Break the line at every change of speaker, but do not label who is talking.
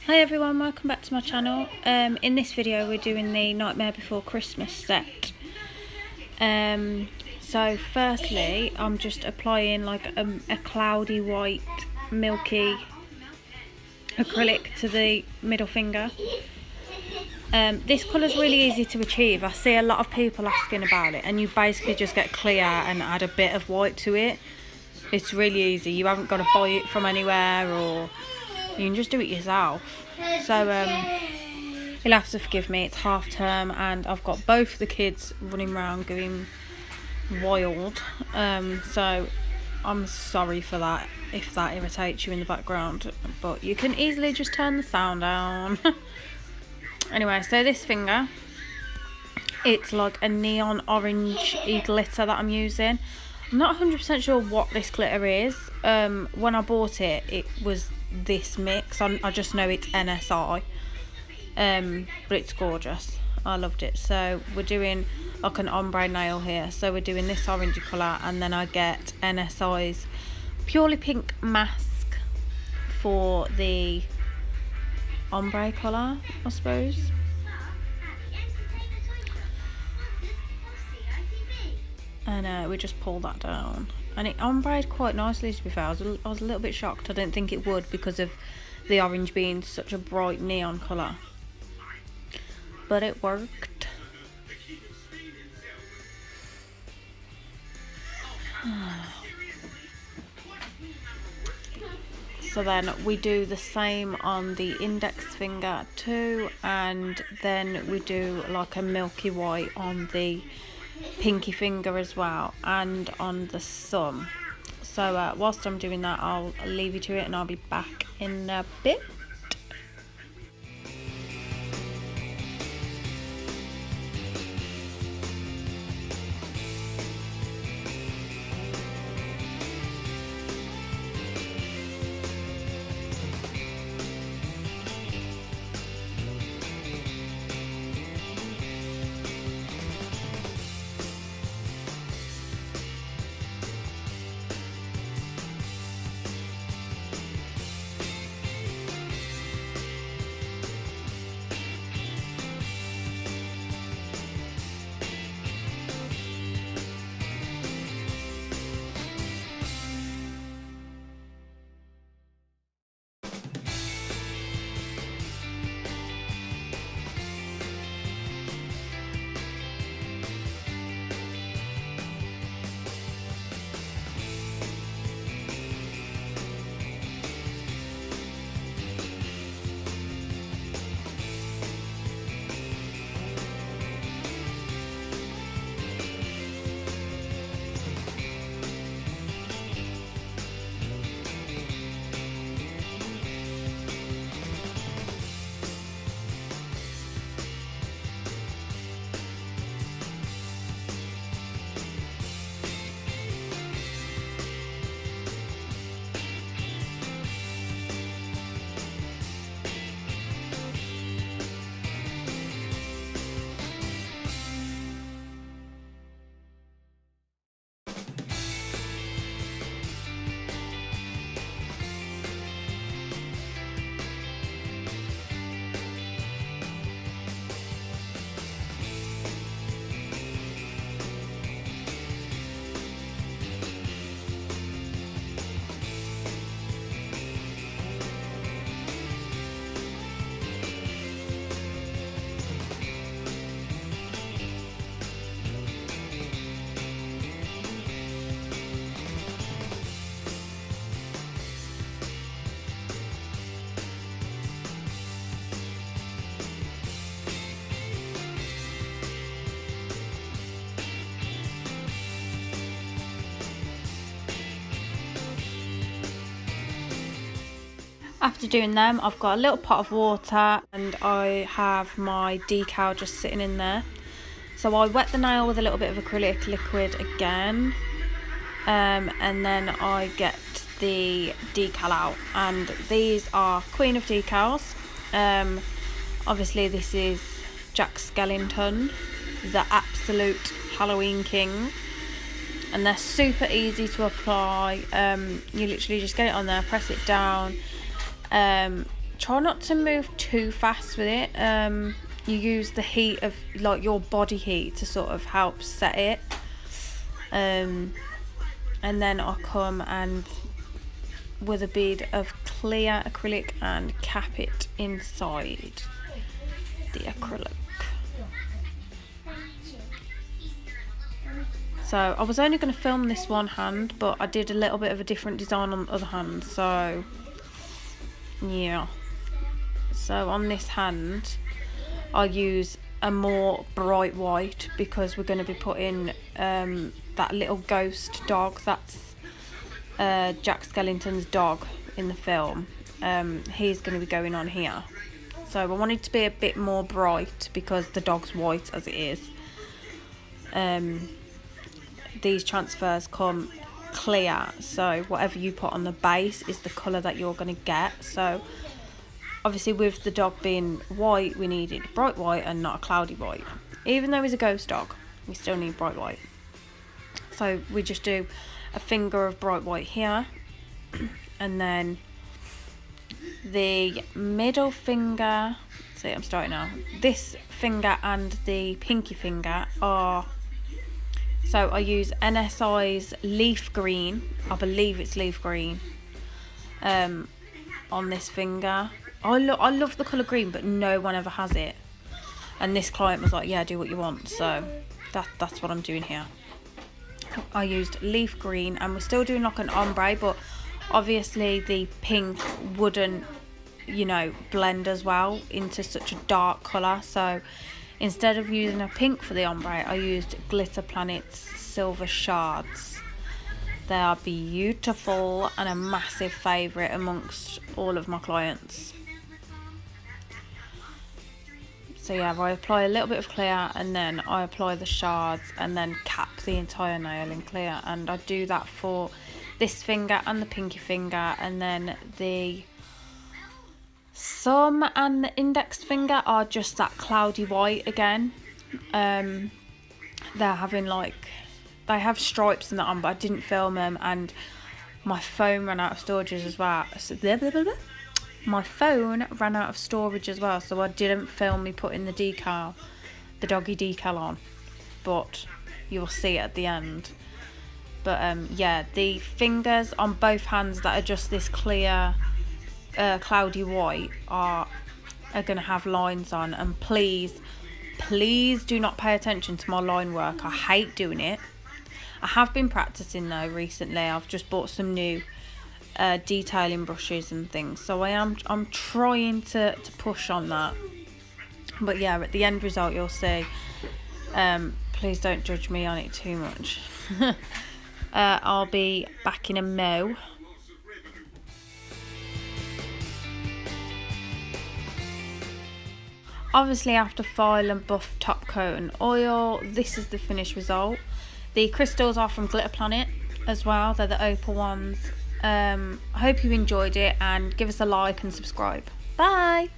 Hi everyone, welcome back to my channel. In this video we're doing the Nightmare Before Christmas set. So firstly I'm just applying like a cloudy white milky acrylic to the middle finger. This colour is really easy to achieve. I see a lot of people asking about it, and you basically just get clear and add a bit of white to it. It's really easy. You haven't got to buy it from anywhere, or you can just do it yourself. So you'll have to forgive me, it's half term and I've got both the kids running around going wild, so I'm sorry for that if that irritates you in the background, but you can easily just turn the sound down. Anyway, so this finger, it's like a neon orange glitter that I'm using. I'm not 100% sure what this glitter is. When I bought it, it was this mix. I just know it's NSI, but it's gorgeous. I loved it. So we're doing like an ombre nail here. So we're doing this orangey colour, and then I get NSI's purely pink mask for the ombre colour, I suppose. And we just pull that down, and it ombreed quite nicely, to be fair. I was a little bit shocked. I didn't think it would because of the orange being such a bright neon colour, but it worked. So then we do the same on the index finger too, and then we do like a milky white on the pinky finger as well, and on the thumb. So whilst I'm doing that, I'll leave you to it and I'll be back in a bit. After doing them, I've got a little pot of water and I have my decal just sitting in there. So I wet the nail with a little bit of acrylic liquid again, and then I get the decal out, and these are Queen of Decals. Obviously this is Jack Skellington, the absolute Halloween king, and they're super easy to apply. You literally just get it on there, press it down, try not to move too fast with it. You use the heat of like your body heat to sort of help set it. And then I come and with a bead of clear acrylic and cap it inside the acrylic. So I was only going to film this one hand, but I did a little bit of a different design on the other hand, so yeah. So on this hand I use a more bright white because we're going to be putting that little ghost dog. That's Jack Skellington's dog in the film. He's going to be going on here. So I wanted to be a bit more bright because the dog's white as it is. These transfers come clear, so whatever you put on the base is the colour that you're going to get. So obviously with the dog being white, we needed bright white and not a cloudy white. Even though he's a ghost dog, we still need bright white. So we just do a finger of bright white here, and then the middle finger, see I'm starting now, this finger and the pinky finger are, so I use NSI's leaf green, I believe it's leaf green, on this finger. I love the colour green, but no one ever has it. And this client was like, yeah, do what you want. So that's what I'm doing here. I used leaf green, and we're still doing like an ombre, but obviously the pink wouldn't, you know, blend as well into such a dark colour. So instead of using a pink for the ombre, I used Glitter Planet's Silver Shards. They are beautiful and a massive favourite amongst all of my clients. So yeah, I apply a little bit of clear, and then I apply the shards, and then cap the entire nail in clear. And I do that for this finger and the pinky finger, and then the thumb and the index finger are just that cloudy white again. They're having like, they have stripes in that on, but I didn't film them, and my phone ran out of storage as well. So my phone ran out of storage as well, so I didn't film me putting the decal, the doggy decal on, but you'll see it at the end. But yeah, the fingers on both hands that are just this clear cloudy white are going to have lines on, and please do not pay attention to my line work. I hate doing it. I have been practicing though recently. I've just bought some new detailing brushes and things, so I'm trying to push on that. But yeah, at the end result you'll see. Please don't judge me on it too much. I'll be back in a mo. Obviously after file and buff top coat and oil, this is the finished result. The crystals are from Glitter Planet as well, they're the opal ones. I hope you enjoyed it, and give us a like and subscribe. Bye!